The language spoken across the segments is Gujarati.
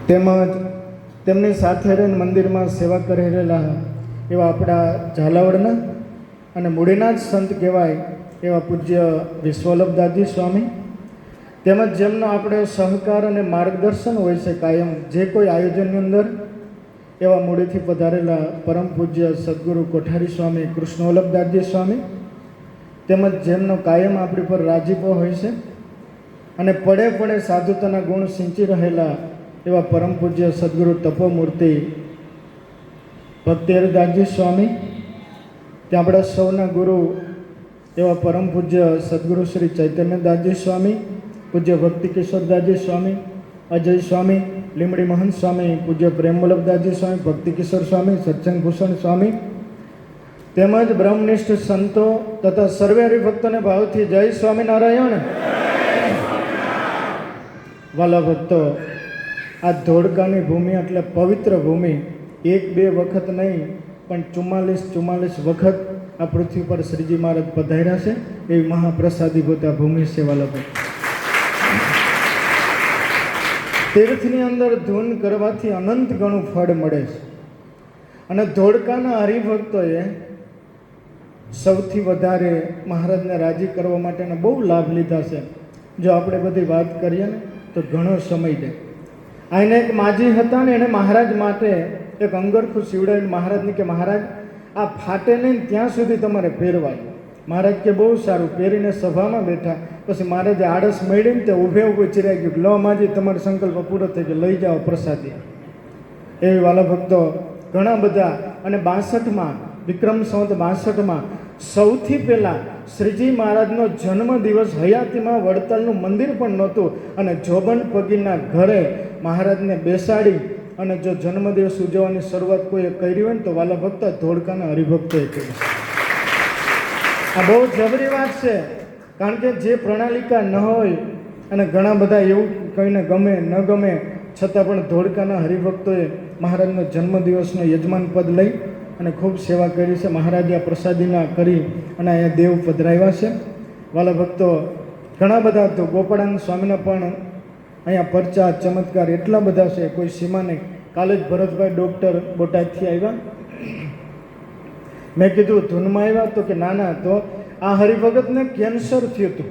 તેમજ તેમની સાથે રહીને મંદિરમાં સેવા કરી રહેલા એવા આપણા ઝાલાવાડના અને મૂળીના જ સંત કહેવાય એવા પૂજ્ય વિશ્વવલ્લભદાસજી સ્વામી, તેમજ જેમનો આપણે સહકાર અને માર્ગદર્શન હોય છે કાયમ જે કોઈ આયોજનની અંદર, એવા મૂળીથી પધારેલા પરમ પૂજ્ય સદગુરુ કોઠારી સ્વામી કૃષ્ણવલ્લભદાસજી સ્વામી, તેમજ જેમનો કાયમ આપણી પર રાજીપો હોય છે અને પડે પડે સાધુતાના ગુણ સિંચી રહેલા એવા પરમ પૂજ્ય સદગુરુ તપોમૂર્તિ ભક્તિહરિદાસજી સ્વામી, ત્યાં આપણા સૌના ગુરુ એવા પરમ પૂજ્ય સદગુરુ શ્રી ચૈતન્યદાસજી સ્વામી, પૂજ્ય ભક્તિ કિશોરદાસજી સ્વામી, અજય સ્વામી, લીમડી મહંત સ્વામી, પૂજ્ય પ્રેમવલ્લભદાસજી સ્વામી, ભક્તિ કિશોર સ્વામી, સત્સંગ ભૂષણ સ્વામી, તેમજ બ્રહ્મનિષ્ઠ સંતો તથા સર્વે હરિભક્તોને ભાવથી જય સ્વામિનારાયણ. વાલા ભક્તો, આ ધોળકાની ભૂમિ એટલે પવિત્ર ભૂમિ. એક બે વખત નહીં પણ 44 વખત આ પૃથ્વી પર શ્રીજી મહારાજ પધાર્યા છે. એવી મહાપ્રસાદીભૂત આ ભૂમિ છે વાલા ભક્તો. તીર્થની અંદર ધૂન કરવાથી અનંત ગણું ફળ મળે છે અને ધોળકાના હરિભક્તોએ સૌથી વધારે મહારાજને રાજી કરવા માટેના બહુ લાભ લીધા છે. જો આપણે બધી વાત કરીએ ને તો ઘણો સમય જાય. આને એક માજી હતા ને, એને મહારાજ માટે એક અંગરખું સીવડાવીને મહારાજને કે મહારાજ આ ફાટે નહીં ત્યાં સુધી તમારે પહેરવાનું. મહારાજ કે બહુ સારું. પહેરીને સભામાં બેઠા. પછી મહારાજે આળસ મળીને તે ઊભે ચિરાઈ ગયું. લો માજી, તમારો સંકલ્પ પૂરો થઈ ગયો, લઈ જાઓ પ્રસાદી. એવી વાલા ભક્તો ઘણા બધા. અને 62માં વિક્રમ સંવત 62માં સૌથી પહેલાં શ્રીજી મહારાજનો જન્મદિવસ હયાતીમાં વડતાલનું મંદિર પણ નહોતું અને જોબન પગીના ઘરે મહારાજને બેસાડી અને જો જન્મદિવસ ઉજવવાની શરૂઆત કોઈએ કરી હોય ને તો વાલા ભક્તો ધોળકાના હરિભક્તોએ કરી. આ બહુ જબરી વાત છે, કારણ કે જે પ્રણાલિકા ન હોય અને ઘણા બધા એવું કહીને ગમે ન ગમે છતાં પણ ધોળકાના હરિભક્તોએ મહારાજનો જન્મદિવસનો યજમાન પદ લઈ અને ખૂબ સેવા કરી છે. મહારાજે આ પ્રસાદીના કરી અને અહીંયા દેવ પધરાવ્યા છે. વાલા ભક્તો ઘણા બધા તો ગોપાળાનંદ સ્વામીના પણ અહીંયા પરચા ચમત્કાર એટલા બધા છે, કોઈ સીમા નહીં. કાલે જ ભરતભાઈ ડૉક્ટર બોટાદથી આવ્યા. મેં કીધું ધૂનમાં આવ્યા તો કે ના, તો આ હરિભગતને કેન્સર થયું હતું.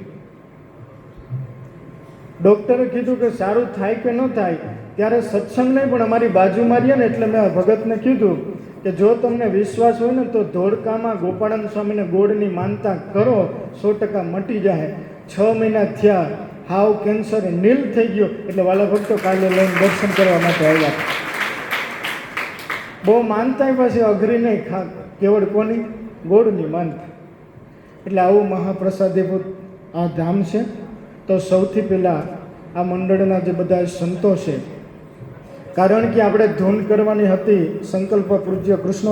ડૉક્ટરે કીધું કે સારું થાય કે ન થાય. ત્યારે સત્સંગ નહીં પણ અમારી બાજુ મારીએ ને એટલે મેં ભગતને કીધું કે જો તમને વિશ્વાસ હોય ને તો ધોળકામાં ગોપાળાનંદ સ્વામીને ગોળની માનતા કરો, 100% મટી જાય. 6 મહિના થયા, હાવ કેન્સર નીલ થઈ ગયો. એટલે વાલા ભક્તો કાલે લઈને દર્શન કરવા માટે આવ્યા. બહુ માનતા પાછી અઘરી નહીં, કેવળ કોની? ગોળની માનતા. એટલે આવું મહાપ્રસાદીભૂત આ ધામ છે. તો સૌથી પહેલાં આ મંડળના જે બધા સંતો છે, કારણ કે આપણે ધૂન કરવાની હતી, સંકલ્પ પૂજ્ય કૃષ્ણ